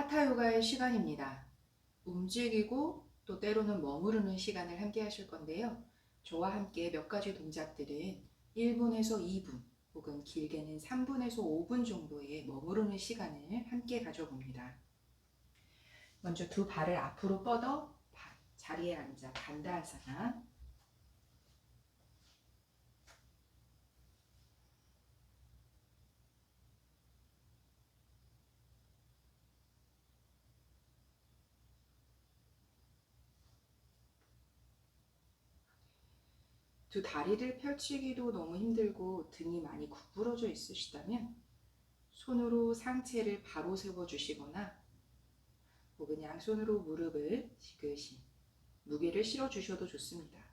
하타 요가의 시간입니다. 움직이고 또 때로는 머무르는 시간을 함께 하실 건데요. 저와 함께 몇 가지 동작들은 1분에서 2분 혹은 길게는 3분에서 5분 정도의 머무르는 시간을 함께 가져봅니다. 먼저 두 발을 앞으로 뻗어 자리에 앉아 반다하사나. 두 다리를 펼치기도 너무 힘들고 등이 많이 구부러져 있으시다면 손으로 상체를 바로 세워주시거나 혹은 양손으로 무릎을 지그시 무게를 실어주셔도 좋습니다.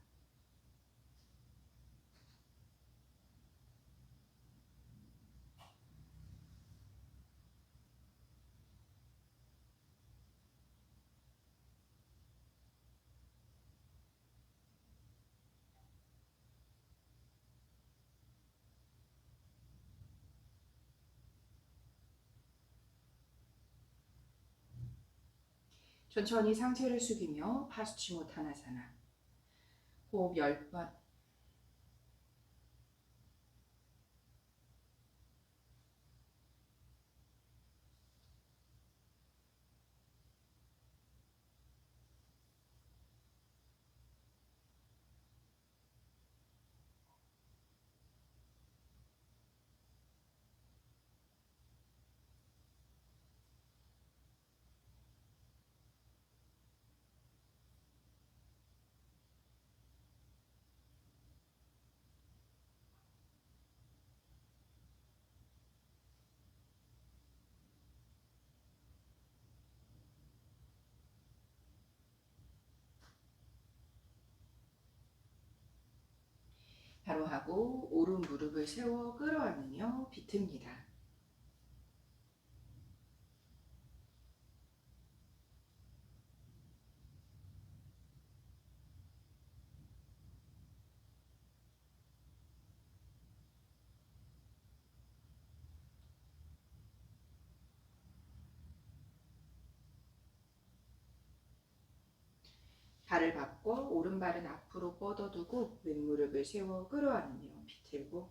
천천히 상체를 숙이며 파수치모타나사나. 호흡 10번. 바로 하고 오른 무릎을 세워 끌어안으며 비틉니다. 발을 바꿔 오른발은 앞으로 뻗어두고 왼무릎을 세워 끌어안으며 비틀고,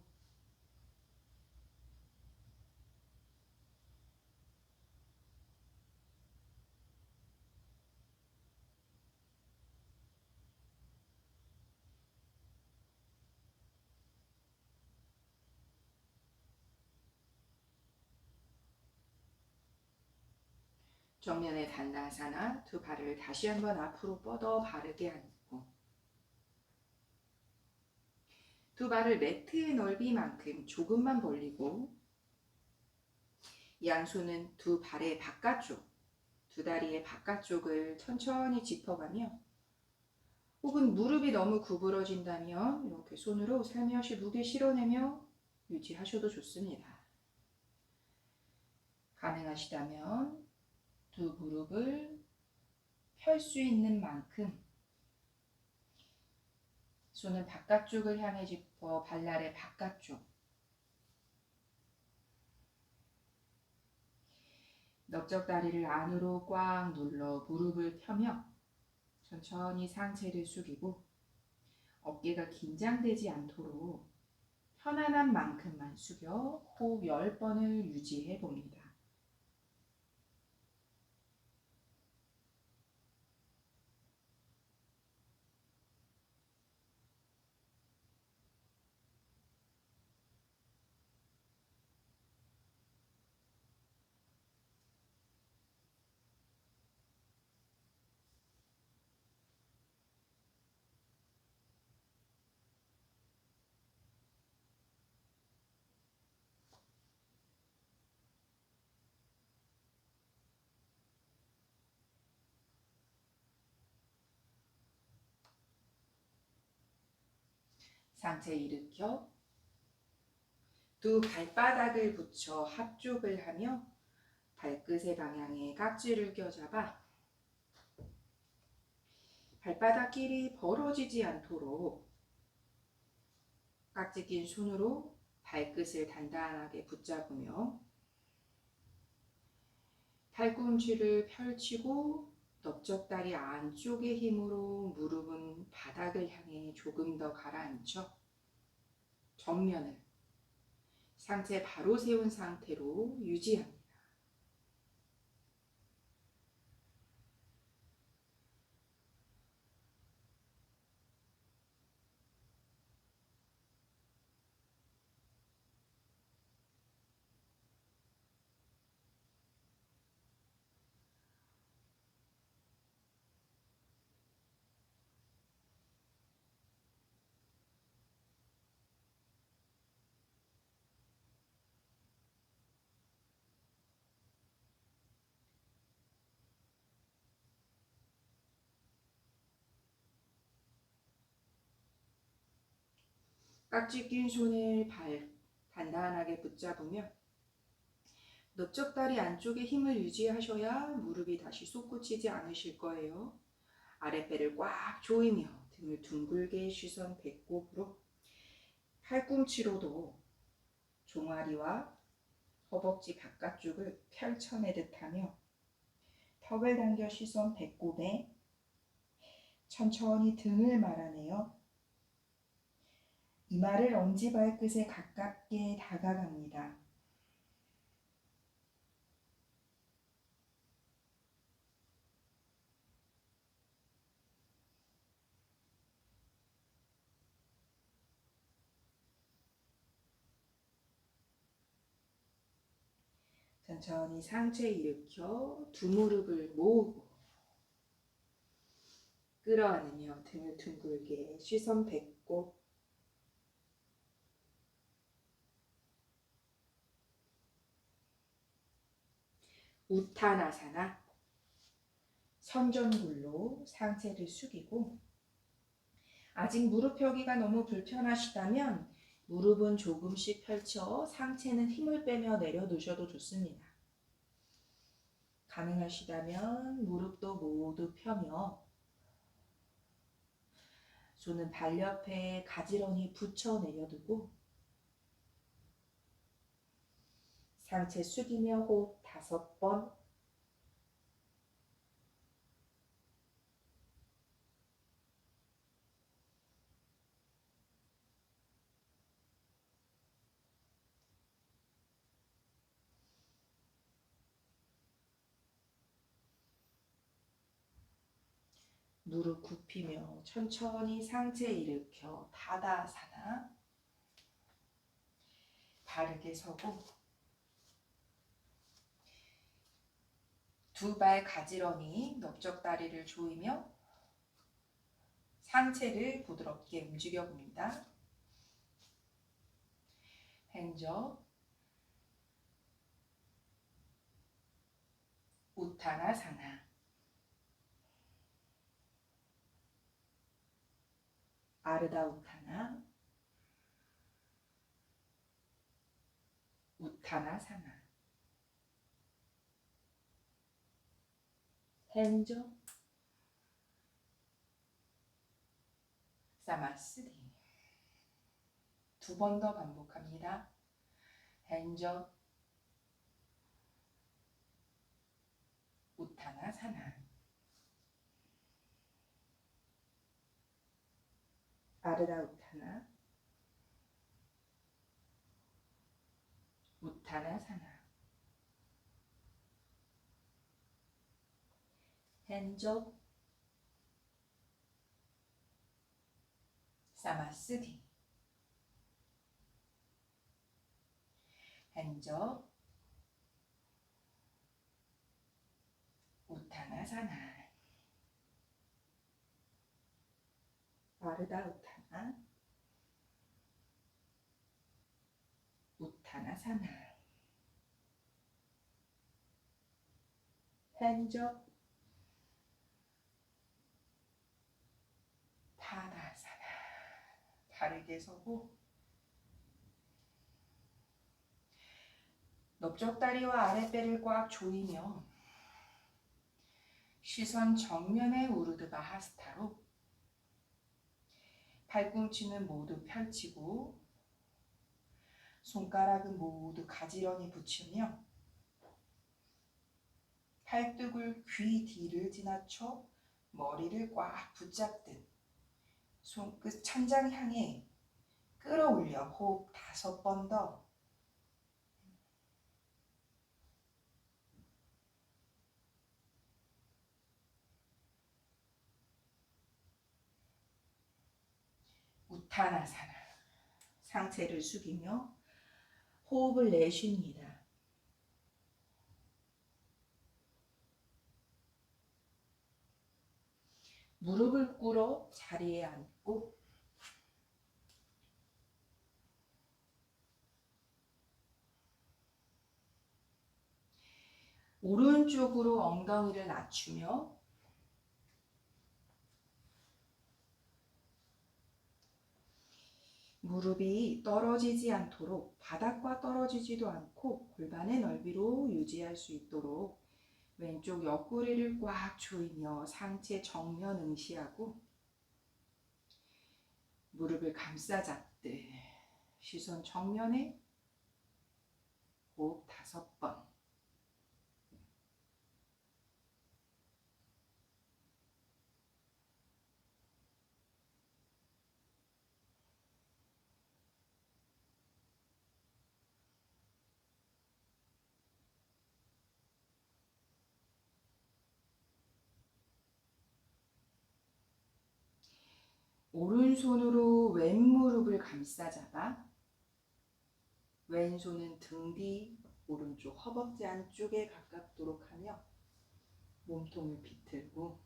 정면의 단다하사나. 두 발을 다시 한번 앞으로 뻗어 바르게 앉고, 두 발을 매트의 넓이만큼 조금만 벌리고 양손은 두 발의 바깥쪽, 두 다리의 바깥쪽을 천천히 짚어가며, 혹은 무릎이 너무 구부러진다면 이렇게 손으로 살며시 무게 실어내며 유지하셔도 좋습니다. 가능하시다면 두 무릎을 펼 수 있는 만큼 손은 바깥쪽을 향해 짚어 발날의 바깥쪽, 넓적 다리를 안으로 꽉 눌러 무릎을 펴며 천천히 상체를 숙이고 어깨가 긴장되지 않도록 편안한 만큼만 숙여 호흡 10번을 유지해 봅니다. 상체 일으켜 두 발바닥을 붙여 합쪽을 하며 발끝의 방향에 깍지를 껴잡아 발바닥끼리 벌어지지 않도록 깍지 낀 손으로 발끝을 단단하게 붙잡으며 팔꿈치를 펼치고 넓적다리 안쪽의 힘으로 무릎은 바닥을 향해 조금 더 가라앉혀 정면을 상체 바로 세운 상태로 유지합니다. 깍지 낀 손을 단단하게 붙잡으며 넓적다리 안쪽에 힘을 유지하셔야 무릎이 다시 솟구치지 않으실 거예요. 아랫배를 꽉 조이며 등을 둥글게 시선 배꼽으로 팔꿈치로도 종아리와 허벅지 바깥쪽을 펼쳐내듯 하며 턱을 당겨 시선 배꼽에 천천히 등을 말아내요. 이마를 엄지발끝에 가깝게 다가갑니다. 천천히 상체 일으켜 두 무릎을 모으고 끌어안으며 등을 둥글게 시선 배꼽 우타나사나 선전굴로 상체를 숙이고 아직 무릎 펴기가 너무 불편하시다면 무릎은 조금씩 펼쳐 상체는 힘을 빼며 내려놓으셔도 좋습니다. 가능하시다면 무릎도 모두 펴며 손은 발 옆에 가지런히 붙여 내려두고 상체 숙이며 호흡 5번. 무릎 굽히며 천천히 상체 일으켜 타다사나 바르게 서고 두 발 가지런히 넓적다리를 조이며 상체를 부드럽게 움직여 봅니다. 핸즈업, 우타나사나, 아르다 우타나, 우타나사나, 핸즈업, 사마스디. 2번 더 반복합니다. 핸즈업, 우타나사나, 아르다 우타나, 우타나사나, 핸즈업, 사마스디. 핸즈업, 우타나사나, 아르다 우타나, 우타나사나, 핸즈업, 타다사나. 바르게 서고 넓적다리와 아랫배를 꽉 조이며 시선 정면의 우르드바 하스타로 팔꿈치는 모두 펼치고 손가락은 모두 가지런히 붙이며 팔뚝을 귀 뒤를 지나쳐 머리를 꽉 붙잡듯 손끝 천장 향해 끌어올려 호흡 5번 더. 우타나사나. 상체를 숙이며 호흡을 내쉽니다. 무릎을 꿇어 자리에 앉고 오른쪽으로 엉덩이를 낮추며 무릎이 떨어지지 않도록 바닥과 떨어지지도 않고 골반의 넓이로 유지할 수 있도록 왼쪽 옆구리를 꽉 조이며 상체 정면 응시하고 무릎을 감싸 잡듯 시선 정면에 호흡 5번. 오른손으로 왼무릎을 감싸 잡아 왼손은 등 뒤, 오른쪽 허벅지 안쪽에 가깝도록 하며 몸통을 비틀고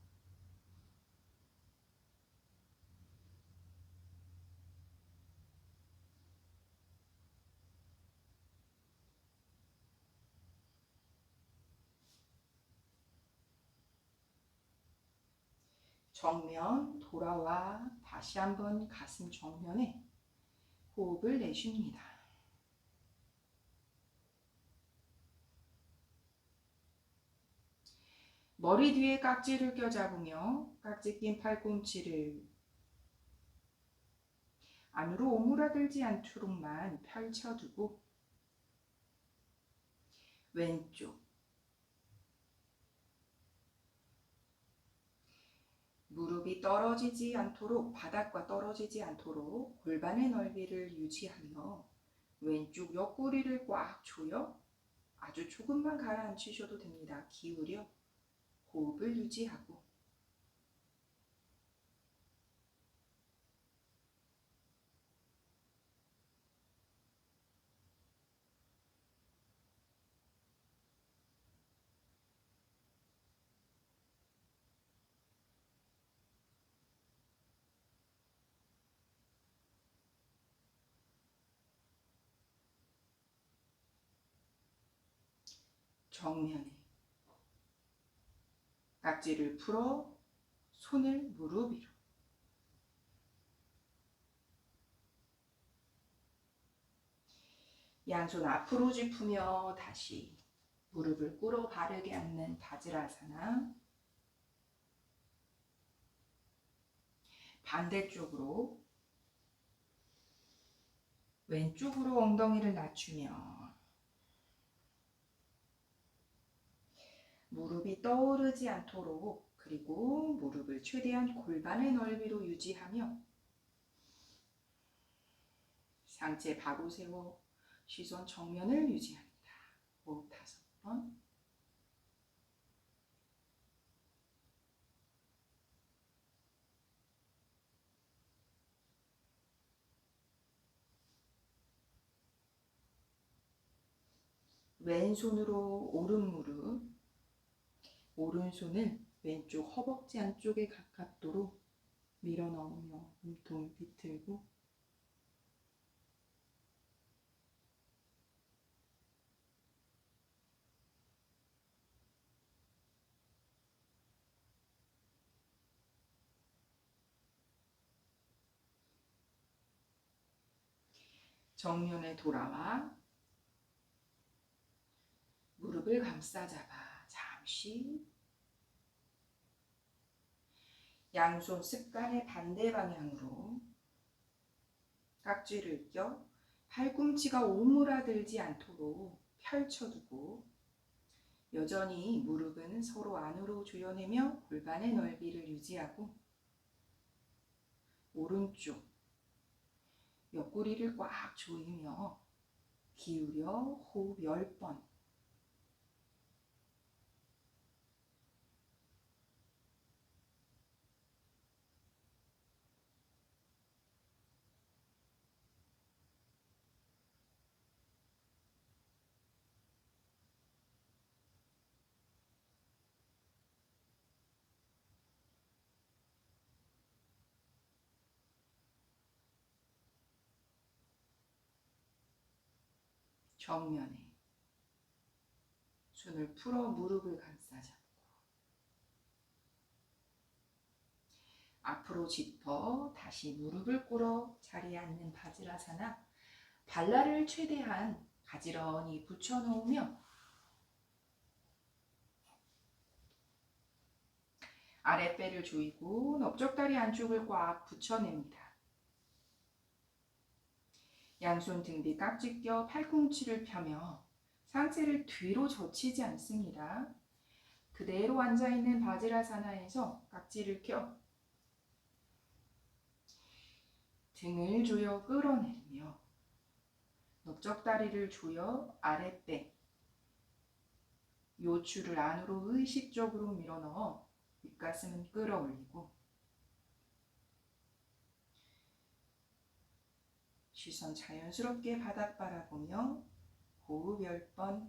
정면 돌아와 다시 한번 가슴 정면에 호흡을 내쉽니다. 머리 뒤에 깍지를 껴잡으며 깍지 낀 팔꿈치를 안으로 오므라들지 않도록만 펼쳐두고 왼쪽 무릎이 떨어지지 않도록 바닥과 떨어지지 않도록 골반의 넓이를 유지하며 왼쪽 옆구리를 꽉 조여 아주 조금만 가라앉히셔도 됩니다. 기울여 호흡을 유지하고 정면에 깍지를 풀어 손을 무릎 위로 양손 앞으로 짚으며 다시 무릎을 꿇어 바르게 앉는 바지라사나. 반대쪽으로 왼쪽으로 엉덩이를 낮추며 무릎이 떠오르지 않도록 그리고 무릎을 최대한 골반의 넓이로 유지하며 상체 바로 세워 시선 정면을 유지합니다. 호흡 5번. 왼손으로 오른 무릎, 오른손을 왼쪽 허벅지 안쪽에 가깝도록 밀어 넣으며 몸통을 비틀고 정면에 돌아와 무릎을 감싸 잡아 잠시 양손 습관의 반대 방향으로 깍지를 껴 팔꿈치가 오므라들지 않도록 펼쳐두고 여전히 무릎은 서로 안으로 조여내며 골반의 넓이를 유지하고 오른쪽 옆구리를 꽉 조이며 기울여 호흡 10번. 정면에 손을 풀어 무릎을 감싸잡고 앞으로 짚어 다시 무릎을 꿇어 자리에 앉는 바지라사나. 발날을 최대한 가지런히 붙여놓으며 아랫배를 조이고 넓적다리 안쪽을 꽉 붙여냅니다. 양손 등 뒤 깍지 껴 팔꿈치를 펴며 상체를 뒤로 젖히지 않습니다. 그대로 앉아있는 바지라사나에서 깍지를 껴 등을 조여 끌어내리며 넓적다리를 조여 아랫배, 요추를 안으로 의식적으로 밀어넣어 윗가슴은 끌어올리고 시선 자연스럽게 바닥 바라보며 호흡 10번.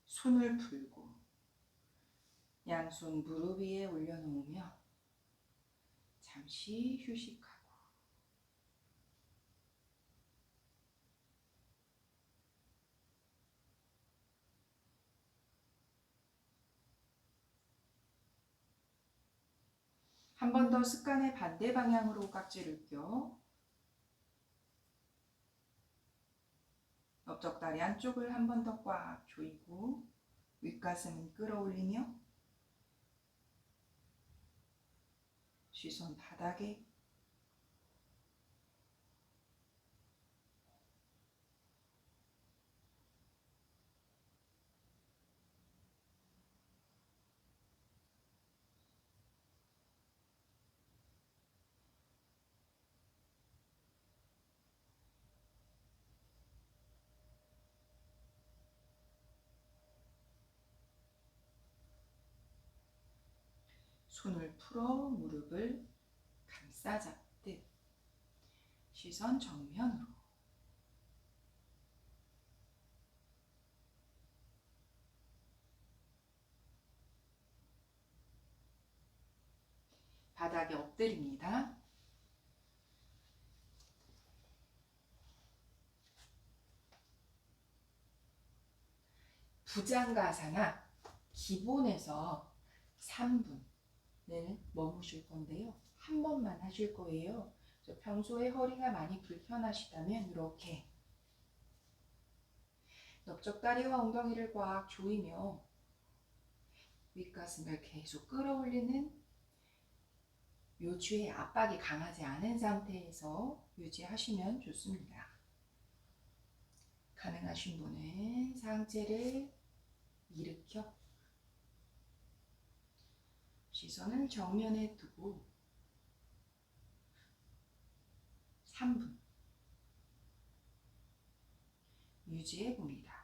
손을 풀고 양손 무릎 위에 올려놓으며 잠시 휴식하고 한 번 더 습관의 반대 방향으로 깍지를 껴 넓적다리 안쪽을 한 번 더 꽉 조이고 윗가슴은 끌어올리며 시선 바닥에 손을 풀어 무릎을 감싸잡듯 시선 정면으로. 바닥에 엎드립니다. 부장가사나 기본에서 3분을 머무실 건데요. 한 번만 하실 거예요. 평소에 허리가 많이 불편하시다면 이렇게 넓적다리와 엉덩이를 꽉 조이며 윗가슴을 계속 끌어올리는 요추의 압박이 강하지 않은 상태에서 유지하시면 좋습니다. 가능하신 분은 상체를 일으켜 시선을 정면에 두고 3분 유지해 봅니다.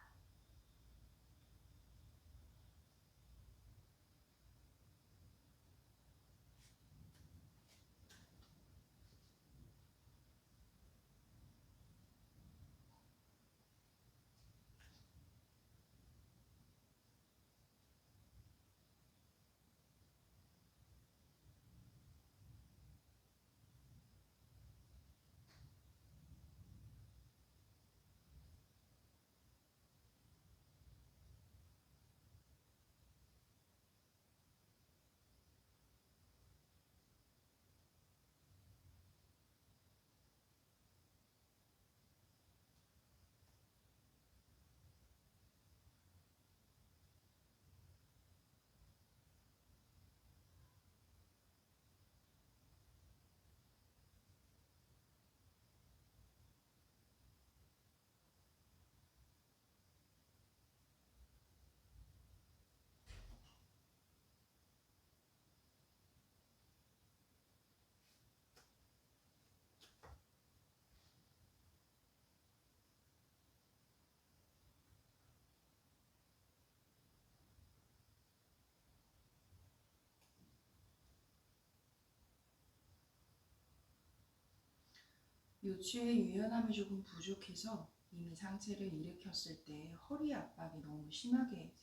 요추의 유연함이 조금 부족해서 이미 상체를 일으켰을 때 허리 압박이 너무 심하게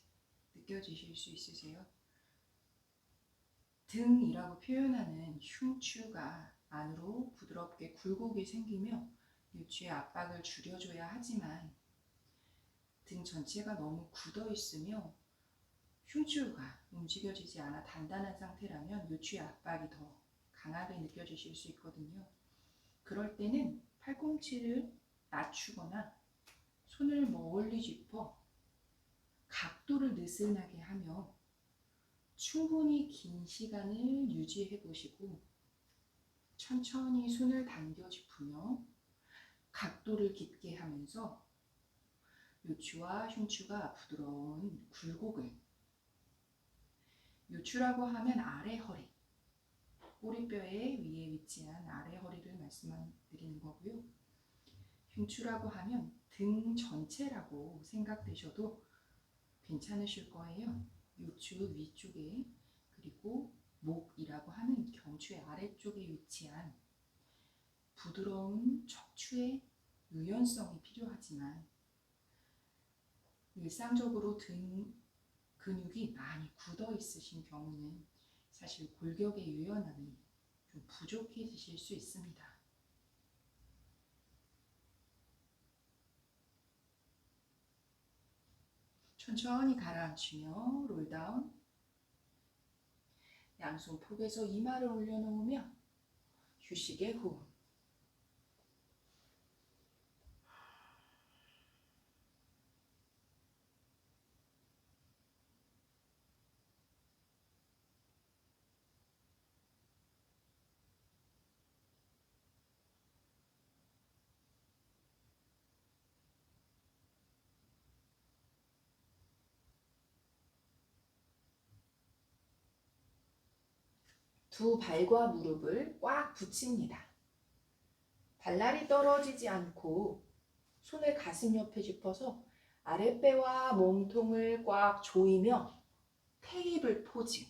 느껴지실 수 있으세요. 등이라고 표현하는 흉추가 안으로 부드럽게 굴곡이 생기며 요추의 압박을 줄여줘야 하지만 등 전체가 너무 굳어 있으며 흉추가 움직여지지 않아 단단한 상태라면 요추의 압박이 더 강하게 느껴지실 수 있거든요. 그럴 때는 팔꿈치를 낮추거나 손을 멀리 짚어 각도를 느슨하게 하며 충분히 긴 시간을 유지해 보시고 천천히 손을 당겨 짚으며 각도를 깊게 하면서 요추와 흉추가 부드러운 굴곡을, 요추라고 하면 아래 허리, 꼬리뼈의 위에 위치한 아래 허리를 말씀드리는 거고요. 흉추라고 하면 등 전체라고 생각되셔도 괜찮으실 거예요. 요추 위쪽에, 그리고 목이라고 하는 경추의 아래쪽에 위치한 부드러운 척추의 유연성이 필요하지만 일상적으로 등 근육이 많이 굳어 있으신 경우는 사실 골격의 유연함이 좀 부족해지실 수 있습니다. 천천히 가라앉히며 롤다운, 양손 폭에서 이마를 올려놓으며 휴식의 호흡. 두 발과 무릎을 꽉 붙입니다. 발날이 떨어지지 않고 손을 가슴 옆에 짚어서 아랫배와 몸통을 꽉 조이며 테이블 포즈.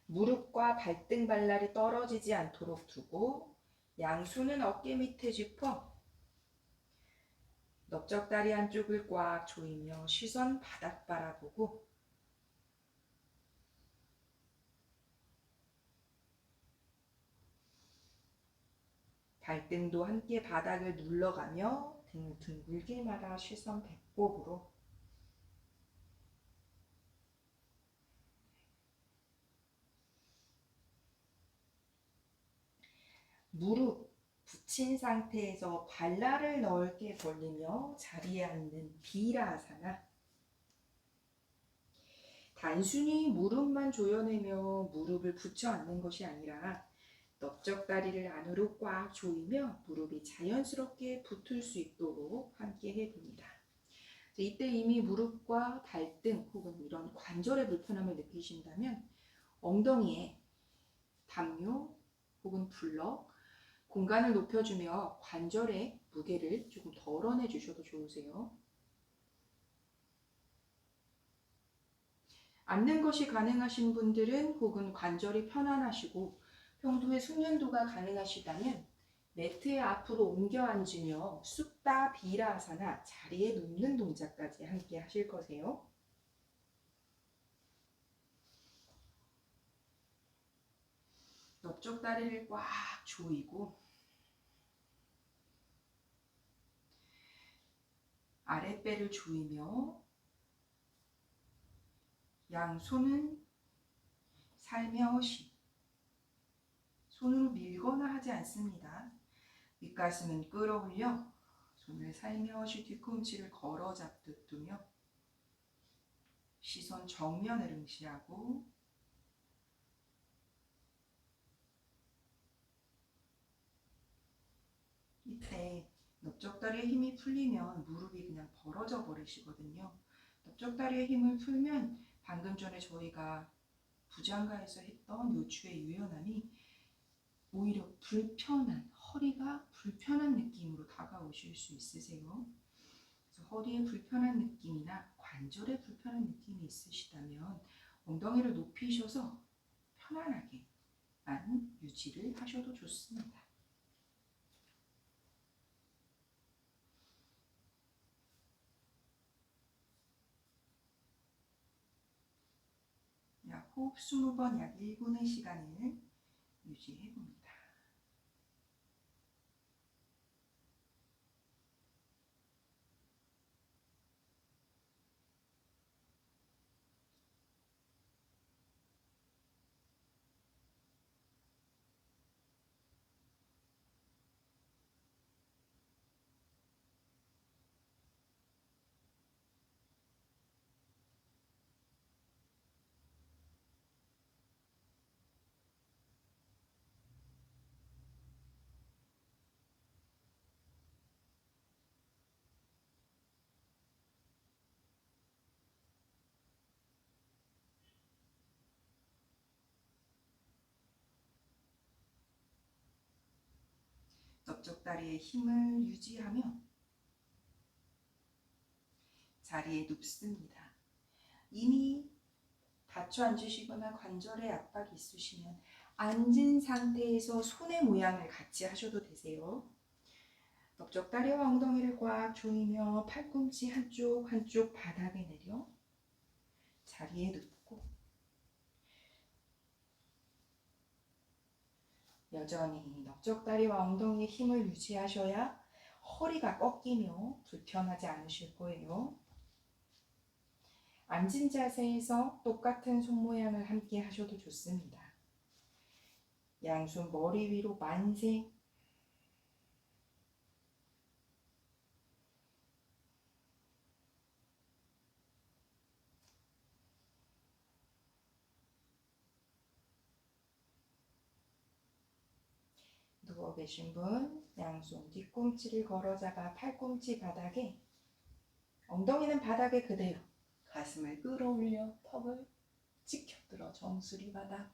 무릎과 발등 발날이 떨어지지 않도록 두고 양손은 어깨 밑에 짚어 넓적다리 한쪽을 꽉 조이며 시선 바닥 바라보고 발등도 함께 바닥을 눌러가며 등 둥글게 말아 시선 배꼽으로. 무릎 붙인 상태에서 발날을 넓게 벌리며 자리에 앉는 비라아사나. 단순히 무릎만 조여내며 무릎을 붙여 앉는 것이 아니라 넓적다리를 안으로 꽉 조이며 무릎이 자연스럽게 붙을 수 있도록 함께 해봅니다. 이때 이미 무릎과 발등 혹은 이런 관절의 불편함을 느끼신다면 엉덩이에 담요 혹은 블럭, 공간을 높여주며 관절의 무게를 조금 덜어내 주셔도 좋으세요. 앉는 것이 가능하신 분들은 혹은 관절이 편안하시고 평소에 숙련도가 가능하시다면 매트의 앞으로 옮겨 앉으며 쑥다 비라아사나 자리에 눕는 동작까지 함께 하실 거세요. 넓적 다리를 꽉 조이고 아랫배를 조이며 양손은 살며시 손으로 밀거나 하지 않습니다. 윗가슴은 끌어올려 손을 살며시 뒤꿈치를 걸어 잡듯 두며 시선 정면을 응시하고 이때 넓적다리의 힘이 풀리면 무릎이 그냥 벌어져 버리시거든요. 넓적다리의 힘을 풀면 방금 전에 저희가 부장가에서 했던 요추의 유연함이 오히려 불편한, 허리가 불편한 느낌으로 다가오실 수 있으세요. 그래서 허리에 불편한 느낌이나 관절에 불편한 느낌이 있으시다면 엉덩이를 높이셔서 편안하게 유지를 하셔도 좋습니다. 약 호흡 20번 약 1분의 시간을 유지해 봅니다. 넓적다리의 힘을 유지하며 자리에 눕습니다. 이미 받쳐 앉으시거나 관절에 압박이 있으시면 앉은 상태에서 손의 모양을 같이 하셔도 되세요. 넓적다리와 엉덩이를 꽉 조이며 팔꿈치 한쪽 한쪽 바닥에 내려 자리에 눕고 여전히 넓적다리와 엉덩이의 힘을 유지하셔야 허리가 꺾이며 불편하지 않으실 거예요. 앉은 자세에서 똑같은 손 모양을 함께 하셔도 좋습니다. 양손 머리 위로 만세. 누워 계신 분 양손 뒤꿈치를 걸어 잡아 팔꿈치 바닥에, 엉덩이는 바닥에 그대로, 가슴을 끌어올려 턱을 치켜들어 정수리 바닥.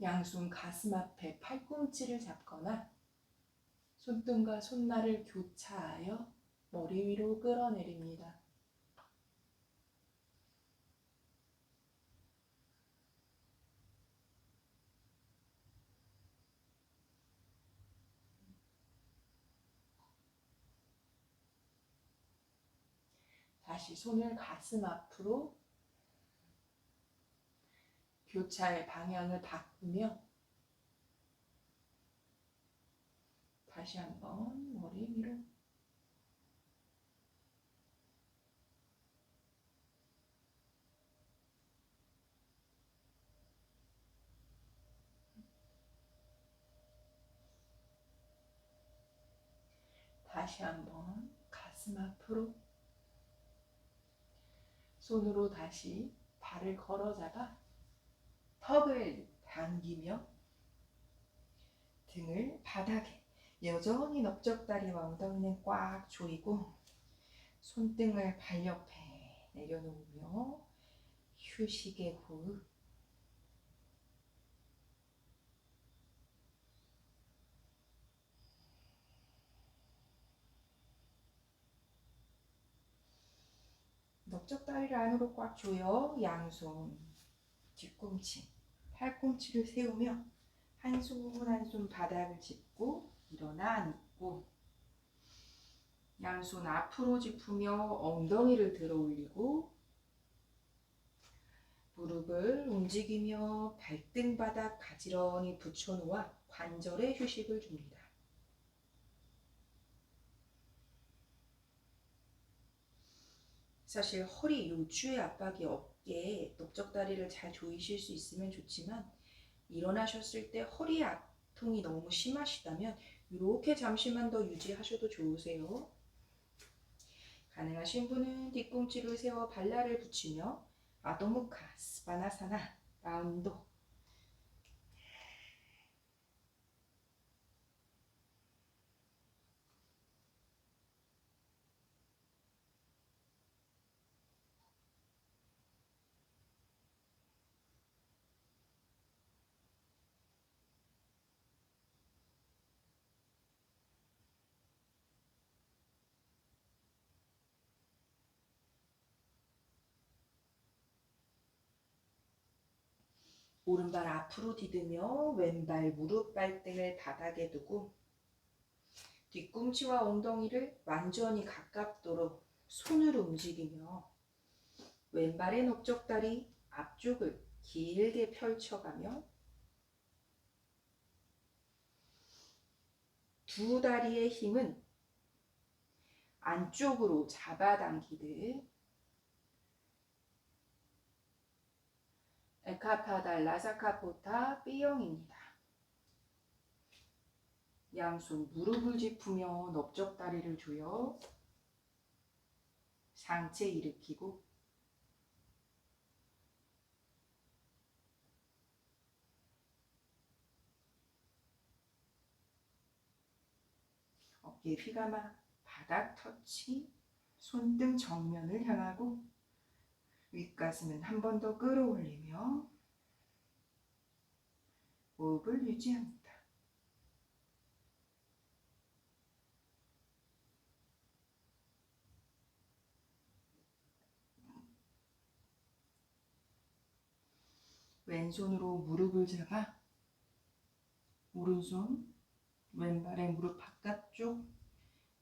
양손 가슴 앞에 팔꿈치를 잡거나 손등과 손날을 교차하여 머리 위로 끌어내립니다. 다시 손을 가슴 앞으로 교차의 방향을 바꾸며 다시 한번 머리 위로. 다시 한번 가슴 앞으로. 손으로 다시 발을 걸어 잡아 턱을 당기며 등을 바닥에, 여전히 넓적다리와 엉덩이는 꽉 조이고 손등을 발 옆에 내려놓으며 휴식의 호흡. 넓적다리를 안으로 꽉 조여 양손 뒤꿈치, 팔꿈치를 세우며 한 손 한 손 바닥을 짚고 일어나 앉고, 양손 앞으로 짚으며 엉덩이를 들어 올리고 무릎을 움직이며 발등바닥 가지런히 붙여놓아 관절에 휴식을 줍니다. 사실 허리 요추의 압박이 어깨에 넓적다리를 잘 조이실 수 있으면 좋지만, 일어나셨을 때 허리 아통이 너무 심하시다면 이렇게 잠시만 더 유지하셔도 좋으세요. 가능하신 분은 뒤꿈치를 세워 발날을 붙이며 아도무카 스바나사나 라운드. 오른발 앞으로 디디며 왼발 무릎 발등을 바닥에 두고 뒤꿈치와 엉덩이를 완전히 가깝도록 손을 움직이며 왼발의 넓적다리 앞쪽을 길게 펼쳐가며 두 다리의 힘은 안쪽으로 잡아당기듯 에카파달라사카포타 B형입니다. 양손 무릎을 짚으며 넓적다리를 조여 상체 일으키고 어깨 휘감아 바닥 터치, 손등 정면을 향하고 윗가슴은 한 번 더 끌어올리며 호흡을 유지합니다. 왼손으로 무릎을 잡아 오른손 왼발의 무릎 바깥쪽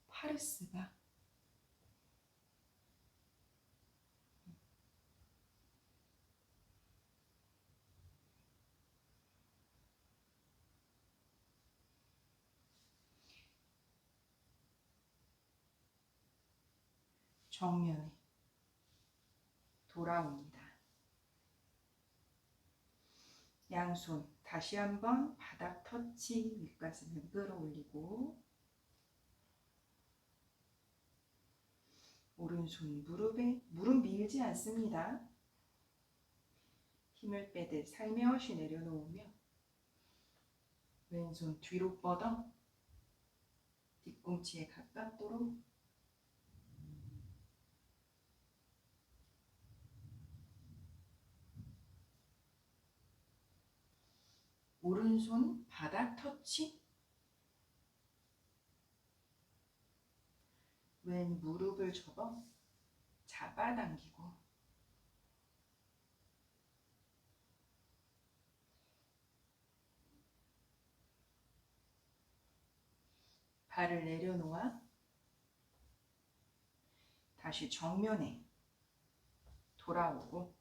파르스바 정면에 돌아옵니다. 양손 다시 한번 바닥 터치, 윗가슴을 끌어올리고 오른손 무릎 밀지 않습니다. 힘을 빼듯 살며시 내려놓으며 왼손 뒤로 뻗어 뒤꿈치에 가깝도록 오른손 바닥 터치, 왼 무릎을 접어 잡아당기고 발을 내려놓아 다시 정면에 돌아오고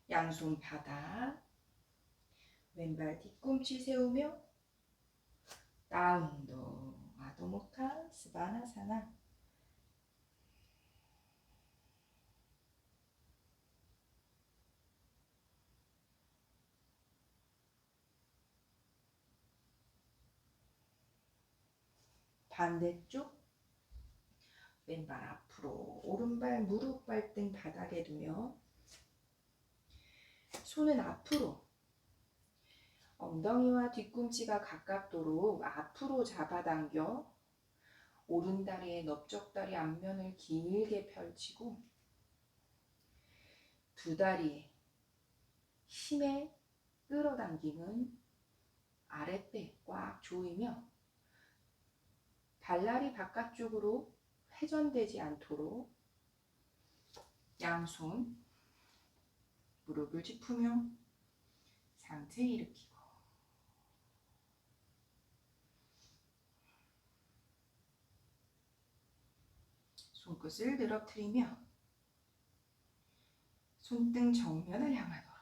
양손 바닥, 왼발 뒤꿈치 세우며 다운도 아도모카 스바나사나 반대쪽 왼발 앞으로 오른발 무릎 발등 바닥에 두며 손은 앞으로 엉덩이와 뒤꿈치가 가깝도록 앞으로 잡아당겨 오른다리의 넓적다리 앞면을 길게 펼치고 두 다리의 힘에 끌어당김은 아랫배 꽉 조이며 발날이 바깥쪽으로 회전되지 않도록 양손 무릎을 짚으며 상체 일으키고 손끝을 늘어뜨리며 손등 정면을 향하도록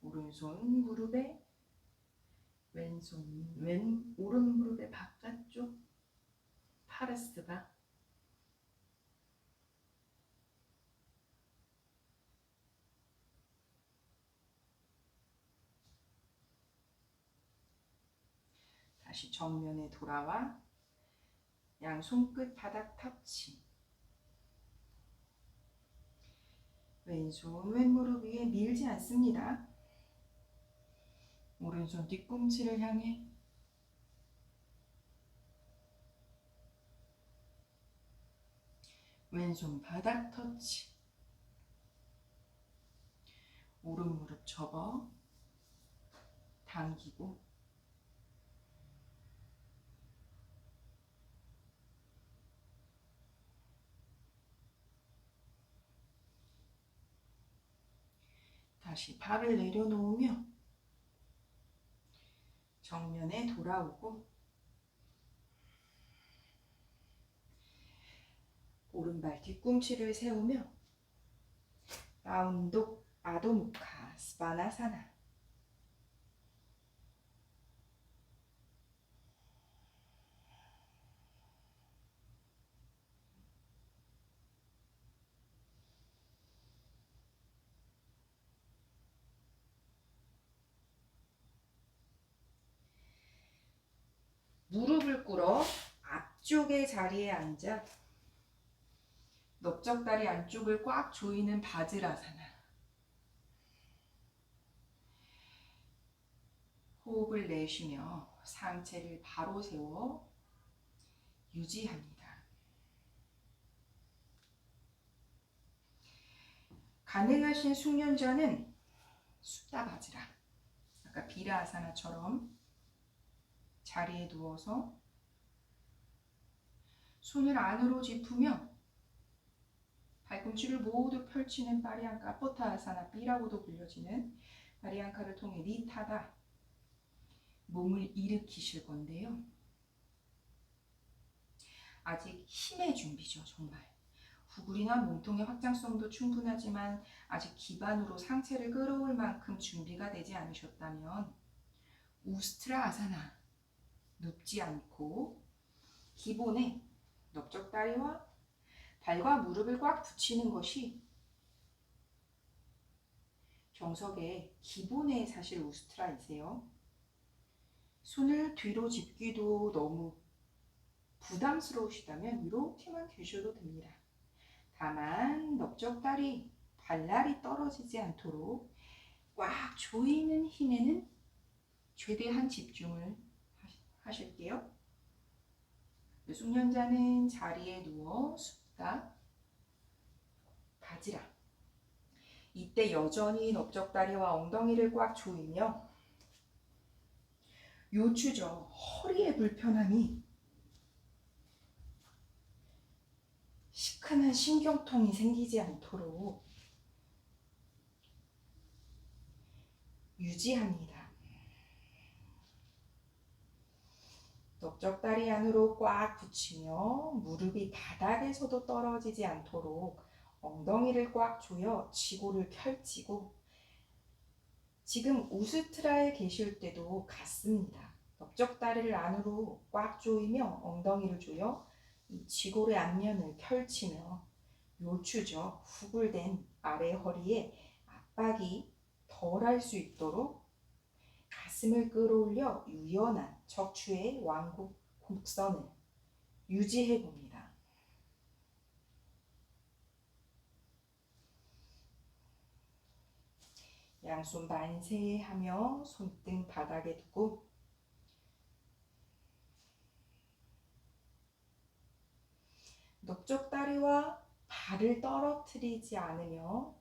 오른손 무릎에 오른 무릎의 바깥쪽 파르스바 다시 정면에 돌아와 양 손끝 바닥 터치 왼손 왼무릎 위에 밀지 않습니다. 오른손 뒤꿈치를 향해 왼손 바닥 터치 오른 무릎 접어 당기고 다시 발을 내려놓으며 정면에 돌아오고 오른발 뒤꿈치를 세우며 라운독 아도무카 스바나사나. 무릎을 꿇어 앞쪽의 자리에 앉아 넓적다리 안쪽을 꽉 조이는 바즈라사나. 호흡을 내쉬며 상체를 바로 세워 유지합니다. 가능하신 숙련자는 숫다 바즈라, 아까 비라아사나처럼 자리에 누워서 손을 안으로 짚으며 발꿈치를 모두 펼치는 파리앙카 포타아사나 B라고도 불려지는 파리앙카를 통해 니타다 몸을 일으키실 건데요. 아직 힘의 준비죠. 정말 구부리나 몸통의 확장성도 충분하지만 아직 기반으로 상체를 끌어올 만큼 준비가 되지 않으셨다면 우스트라 아사나, 눕지 않고 기본에 넓적다리와 발과 무릎을 꽉 붙이는 것이 정석의 기본의 사실 우스트라이세요. 손을 뒤로 짚기도 너무 부담스러우시다면 이렇게만 계셔도 됩니다. 다만 넓적다리, 발날이 떨어지지 않도록 꽉 조이는 힘에는 최대한 집중을 하실게요. 숙련자는 자리에 누워 숫다 바지라. 이때 여전히 넓적다리와 엉덩이를 꽉 조이며 요추죠. 허리의 불편함이 시큰한 신경통이 생기지 않도록 유지합니다. 넓적다리 안으로 꽉 붙이며 무릎이 바닥에서도 떨어지지 않도록 엉덩이를 꽉 조여 지골을 펼치고, 지금 우스트라에 계실 때도 같습니다. 넓적다리를 안으로 꽉 조이며 엉덩이를 조여 이 지골의 앞면을 펼치며 요추죠. 후굴된 아래 허리에 압박이 덜할 수 있도록 가슴을 끌어올려 유연한 척추의 왕국 곡선을 유지해 봅니다. 양손 만세하며 손등 바닥에 두고 넓적다리와 발을 떨어뜨리지 않으며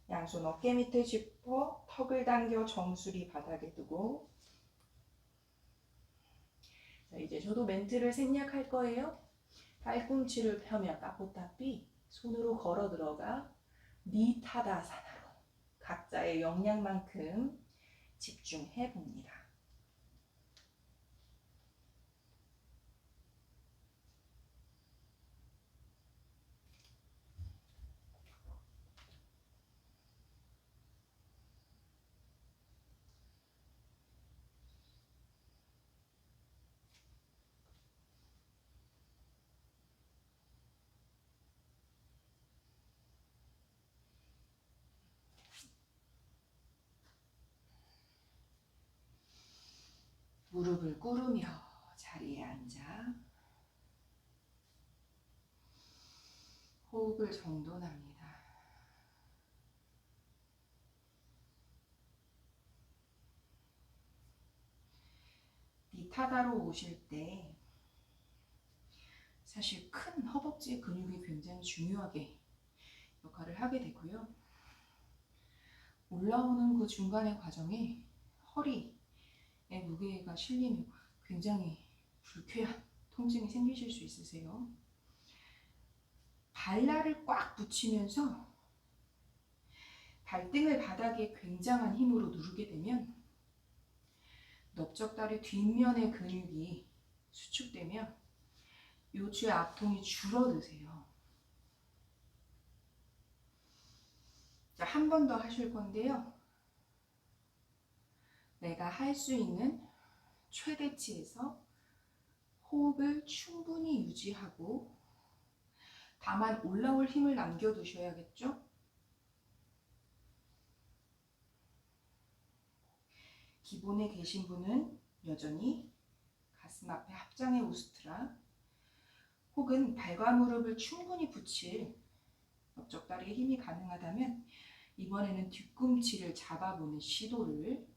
양손 어깨 밑에 짚어 턱을 당겨 정수리 바닥에 두고, 자, 이제 저도 멘트를 생략할 거예요. 팔꿈치를 펴며 까포타피, 손으로 걸어 들어가 니타다사나로 각자의 역량만큼 집중해 봅니다. 무릎을 꿇으며 자리에 앉아 호흡을 정돈합니다. 니타다로 오실 때 사실 큰 허벅지 근육이 굉장히 중요하게 역할을 하게 되고요. 올라오는 그 중간의 과정에 허리에 무게가 실리면 굉장히 불쾌한 통증이 생기실 수 있으세요. 발날을 꽉 붙이면서 발등을 바닥에 굉장한 힘으로 누르게 되면 넓적다리 뒷면의 근육이 수축되며 요추의 압통이 줄어드세요. 자, 한 번 더 하실 건데요. 내가 할 수 있는 최대치에서 호흡을 충분히 유지하고 다만 올라올 힘을 남겨두셔야겠죠? 기본에 계신 분은 여전히 가슴 앞에 합장의 우스트라 혹은 발과 무릎을 충분히 붙일 넓적다리에 힘이 가능하다면 이번에는 뒤꿈치를 잡아보는 시도를,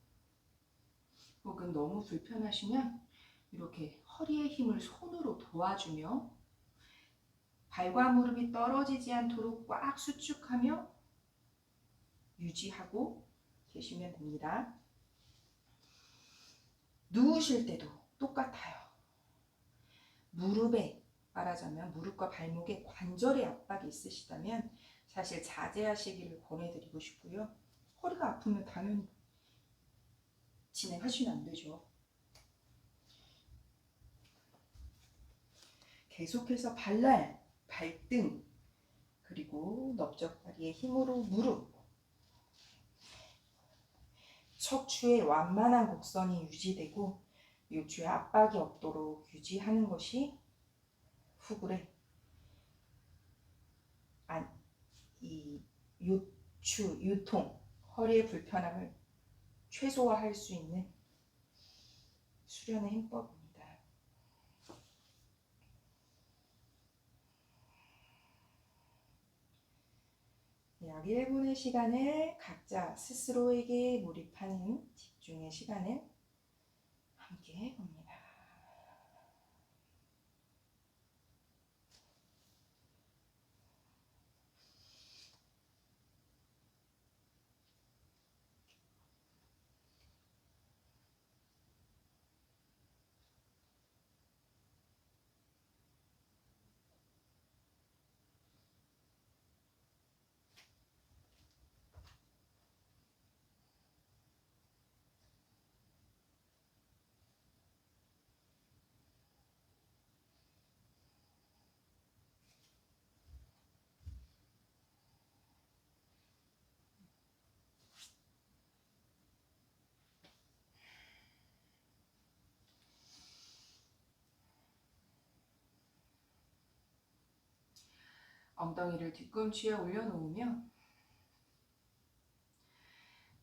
혹은 너무 불편하시면 이렇게 허리에 힘을 손으로 도와주며 발과 무릎이 떨어지지 않도록 꽉 수축하며 유지하고 계시면 됩니다. 누우실 때도 똑같아요. 무릎에, 말하자면 무릎과 발목에 관절의 압박이 있으시다면 사실 자제하시기를 권해드리고 싶고요. 허리가 아프면 당연히 진행하시면 안 되죠. 계속해서 발날, 발등, 그리고 넓적다리의 힘으로 무릎, 척추의 완만한 곡선이 유지되고 요추에 압박이 없도록 유지하는 것이 후굴의 이 요추, 유통, 허리의 불편함을 최소화할 수 있는 수련의 힘법입니다. 약 1분의 시간을 각자 스스로에게 몰입하는 집중의 시간을 함께 해봅니다. 엉덩이를 뒤꿈치에 올려놓으며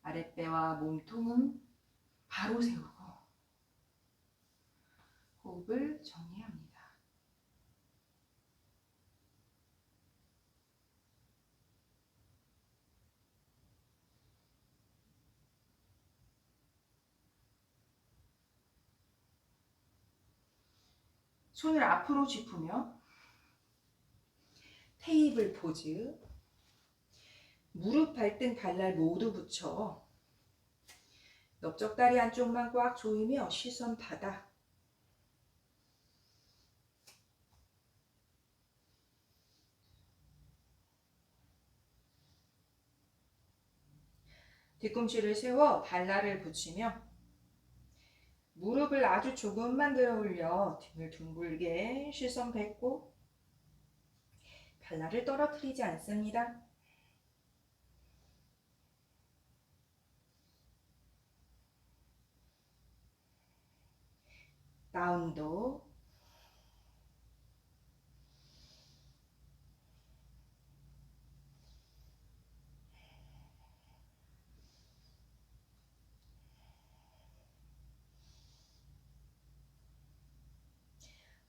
아랫배와 몸통은 바로 세우고 호흡을 정리합니다. 손을 앞으로 짚으며 테이블 포즈, 무릎, 발등, 발날 모두 붙여 넓적다리 안쪽만 꽉 조이며 시선 바닥. 뒤꿈치를 세워 발날을 붙이며 무릎을 아주 조금만 들어 올려 등을 둥글게 시선 뱉고 발날을 떨어뜨리지 않습니다. 다운도.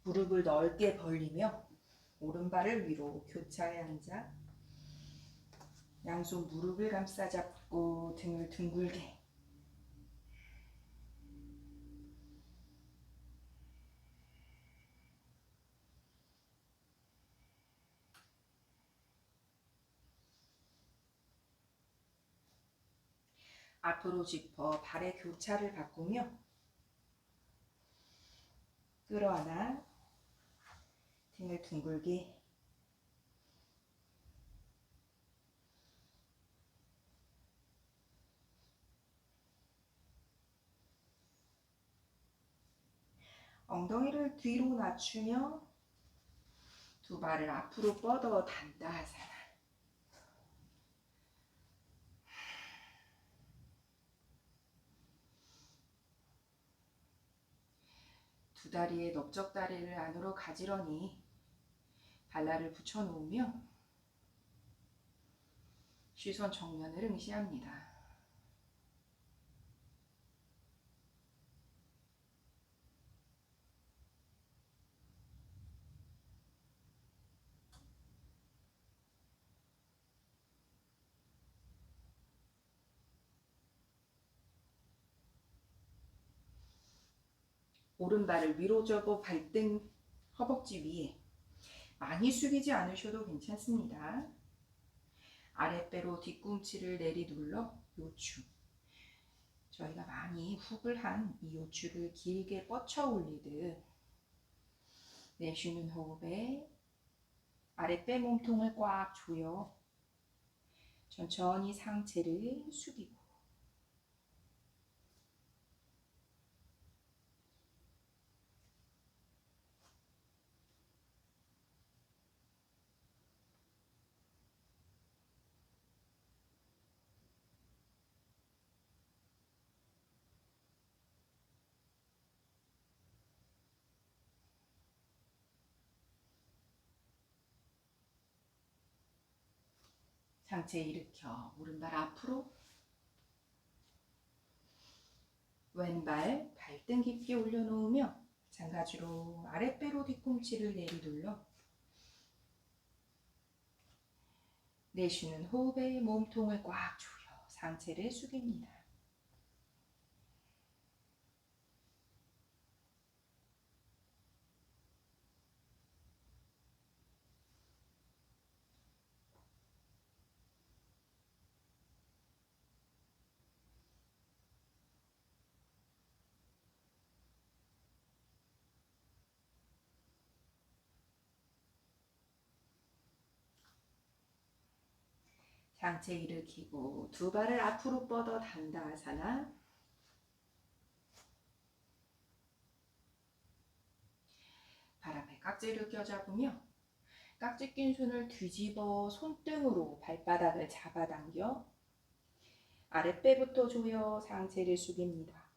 무릎을 넓게 벌리며 오른발을 위로 교차에 앉아 양손 무릎을 감싸 잡고 등을 둥글게. 앞으로 짚어 발의 교차를 바꾸며 끌어안아 등을 둥글게. 엉덩이를 뒤로 낮추며 두 발을 앞으로 뻗어 단다하사나. 두 다리의 넓적 다리를 안으로 가지런히 발날을 붙여놓으며 시선 정면을 응시합니다. 오른발을 위로 접어 발등 허벅지 위에 많이 숙이지 않으셔도 괜찮습니다. 아랫배로 뒤꿈치를 내리눌러 요추. 저희가 많이 훅을 한 이 요추를 길게 뻗쳐 올리듯 내쉬는 호흡에 아랫배 몸통을 꽉 조여 천천히 상체를 숙이고 상체 일으켜 오른발 앞으로 왼발 발등 깊게 올려놓으며 마찬가지로 아랫배로 뒤꿈치를 내리돌려 내쉬는 호흡에 몸통을 꽉 조여 상체를 숙입니다. 상체 일으키고 두 발을 앞으로 뻗어 단다하사나. 발 앞에 깍지를 껴잡으며 깍지 낀 손을 뒤집어 손등으로 발바닥을 잡아당겨 아랫배부터 조여 상체를 숙입니다.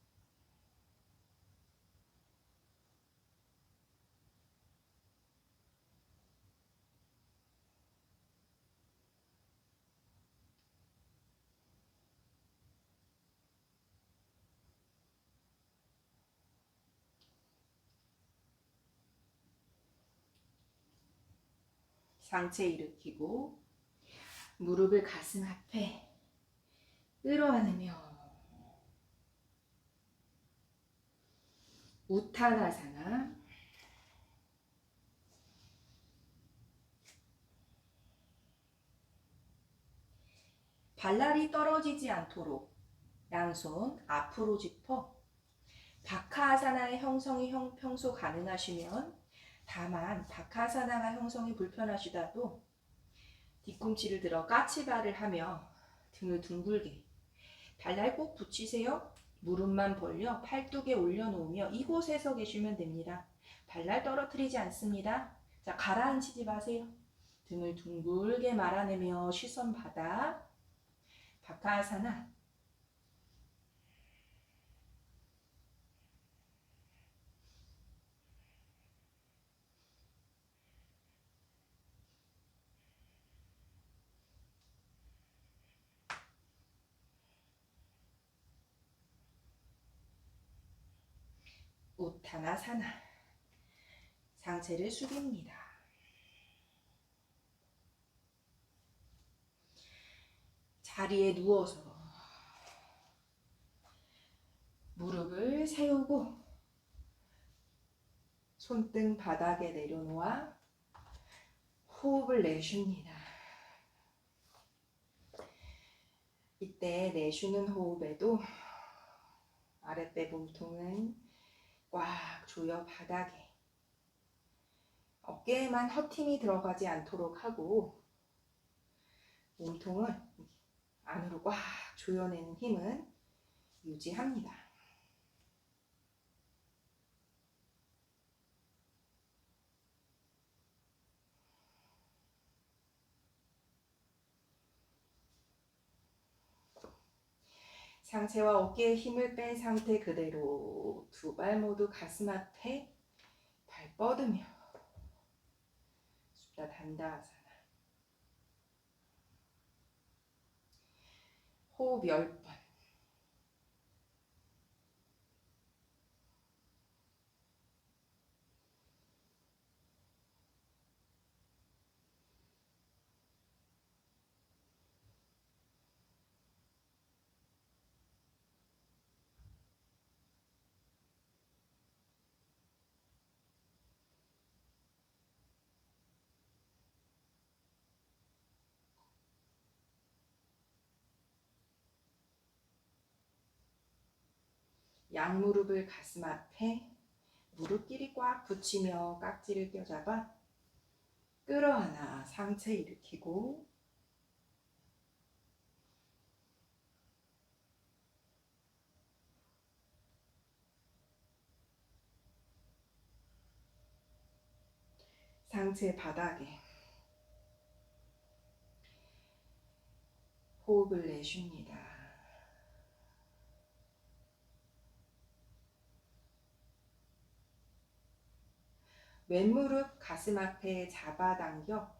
상체 일으키고 무릎을 가슴 앞에 끌어안으며 우타나사나. 발날이 떨어지지 않도록 양손 앞으로 짚어 바카아사나의 형성이 평소 가능하시면, 다만 바카아사나가 형성이 불편하시다도 뒤꿈치를 들어 까치발을 하며 등을 둥글게 발날 꼭 붙이세요. 무릎만 벌려 팔뚝에 올려놓으며 이곳에서 계시면 됩니다. 발날 떨어뜨리지 않습니다. 자, 가라앉히지 마세요. 등을 둥글게 말아내며 시선 바닥. 바카아사나. 우타나사나. 상체를 숙입니다. 자리에 누워서 무릎을 세우고 손등 바닥에 내려놓아 호흡을 내쉽니다. 이때 내쉬는 호흡에도 아랫배 몸통은 꽉 조여 바닥에 어깨에만 헛힘이 들어가지 않도록 하고 몸통을 안으로 꽉 조여내는 힘은 유지합니다. 상체와 어깨에 힘을 뺀 상태 그대로 두 발 모두 가슴 앞에 발 뻗으며 supta 단다아사나. 호흡 10번. 양무릎을 가슴 앞에 무릎끼리 꽉 붙이며 깍지를 껴잡아 끌어안아 상체 일으키고 상체 바닥에 호흡을 내쉽니다. 왼무릎 가슴 앞에 잡아당겨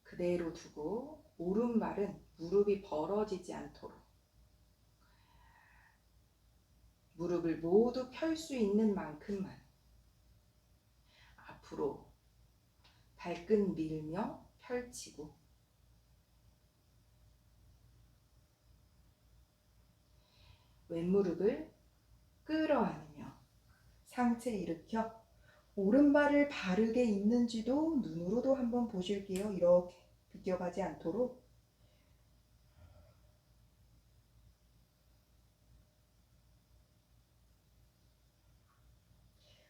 그대로 두고 오른발은 무릎이 벌어지지 않도록 무릎을 모두 펼 수 있는 만큼만 앞으로 발끝 밀며 펼치고 왼무릎을 끌어안으며 상체 일으켜 오른발을 바르게 있는지도 눈으로도 한번 보실게요. 이렇게 비껴가지 않도록.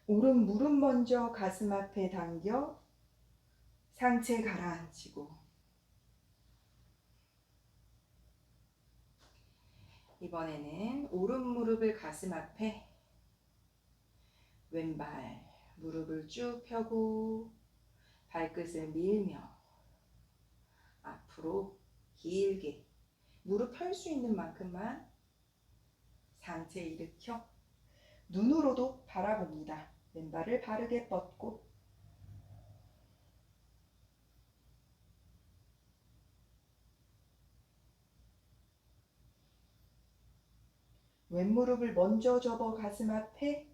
오른 무릎 먼저 가슴 앞에 당겨 상체 가라앉히고 이번에는 오른 무릎을 가슴 앞에 왼발 무릎을 쭉 펴고 발끝을 밀며 앞으로 길게 무릎 펼 수 있는 만큼만 상체 일으켜 눈으로도 바라봅니다. 왼발을 바르게 뻗고 왼무릎을 먼저 접어 가슴 앞에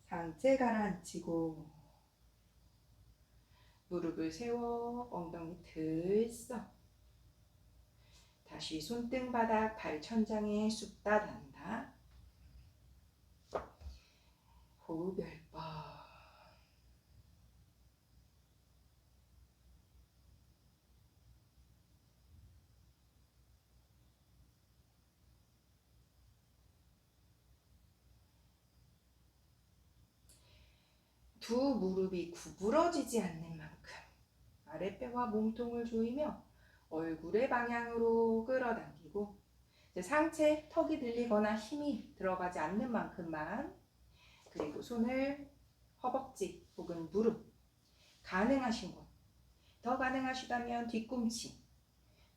상체 가라앉히고 무릎을 세워 엉덩이 들썩 다시 손등바닥 발천장에 supta 단다. 호흡 10번. 두 무릎이 구부러지지 않는 만큼 아랫배와 몸통을 조이며 얼굴의 방향으로 끌어당기고 상체 턱이 들리거나 힘이 들어가지 않는 만큼만 그리고 손을 허벅지 혹은 무릎 가능하신 곳 더 가능하시다면 뒤꿈치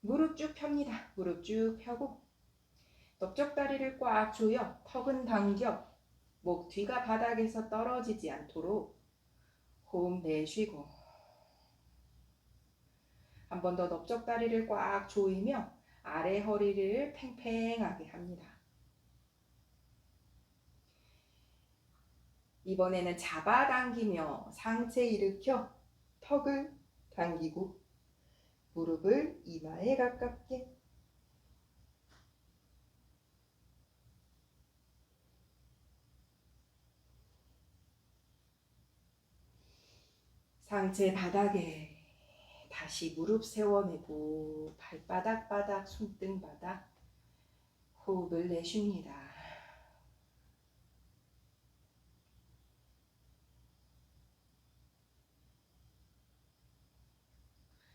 무릎 쭉 펴니다. 무릎 쭉 펴고 넓적다리를 꽉 조여 턱은 당겨 목 뒤가 바닥에서 떨어지지 않도록 호흡 내쉬고 한 번 더 넓적다리를 꽉 조이며 아래 허리를 팽팽하게 합니다. 이번에는 잡아당기며 상체 일으켜 턱을 당기고 무릎을 이마에 가깝게 상체 바닥에 다시 무릎 세워내고 발바닥 바닥 손등바닥 호흡을 내쉽니다.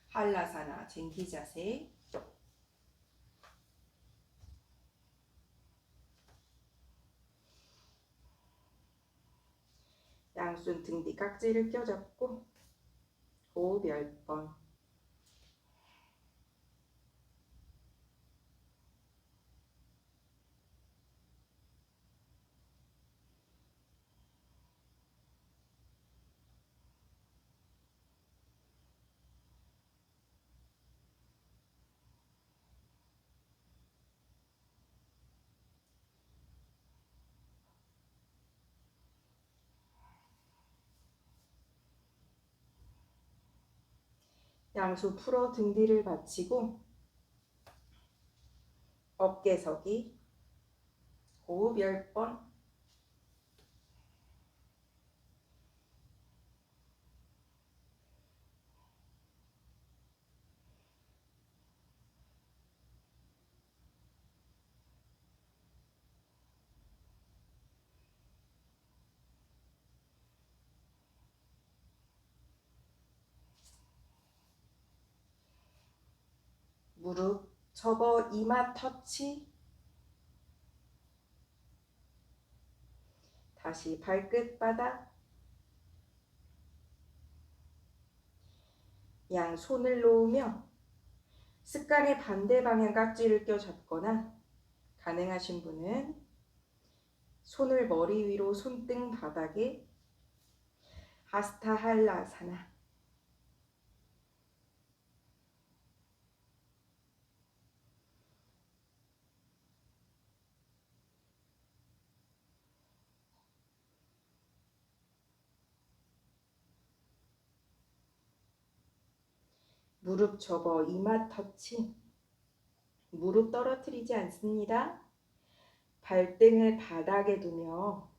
한라사나 쟁기 자세. 양손 등 뒤 깍지를 껴잡고 호흡 10번. 양손 풀어 등 뒤를 받치고 어깨 서기. 호흡 10번. 무릎 접어 이마 터치. 다시 발끝 바닥. 양 손을 놓으며 습관의 반대 방향 깍지를 껴 잡거나 가능하신 분은 손을 머리 위로 손등 바닥에 하스타 할라사나. 무릎 접어 이마 터치. 무릎 떨어뜨리지 않습니다. 발등을 바닥에 두며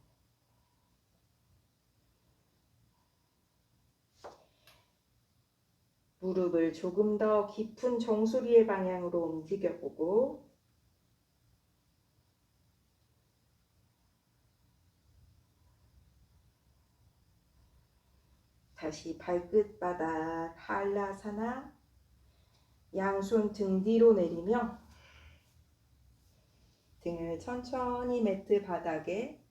무릎을 조금 더 깊은 정수리의 방향으로 움직여보고 다시 발끝 바닥 할라사나. 양손 등 뒤로 내리며 등을 천천히 매트 바닥에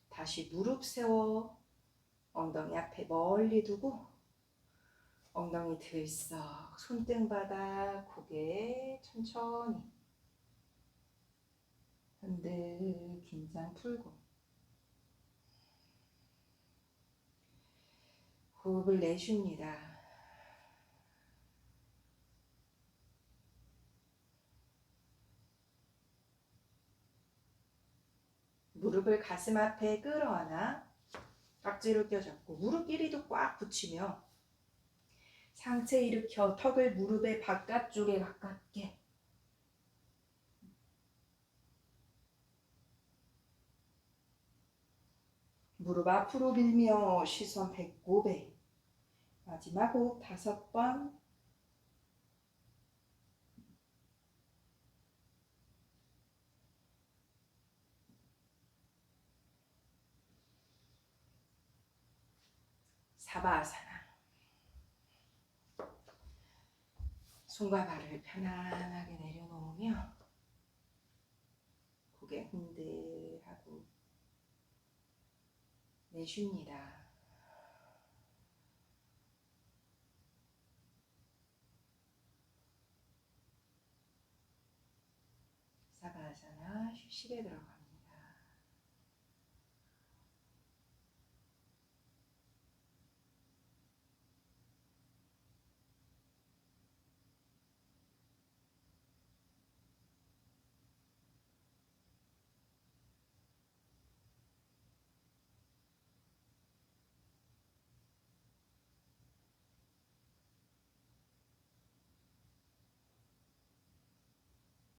다시 무릎 세워 엉덩이 앞에 멀리 두고 엉덩이 들썩 손등 바닥 고개 천천히 흔들 긴장 풀고 호흡을 내쉽니다. 무릎을 가슴 앞에 끌어안아 깍지를 껴잡고 무릎 길이도 꽉 붙이며 상체 일으켜 턱을 무릎의 바깥쪽에 가깝게. 무릎 앞으로 밀며 시선 배꼽에. 마지막 호흡 5번. 사바아사나. 손과 발을 편안하게 내려놓으며 고개 흔들하고 내쉽니다. 사바아사나 휴식에 들어가.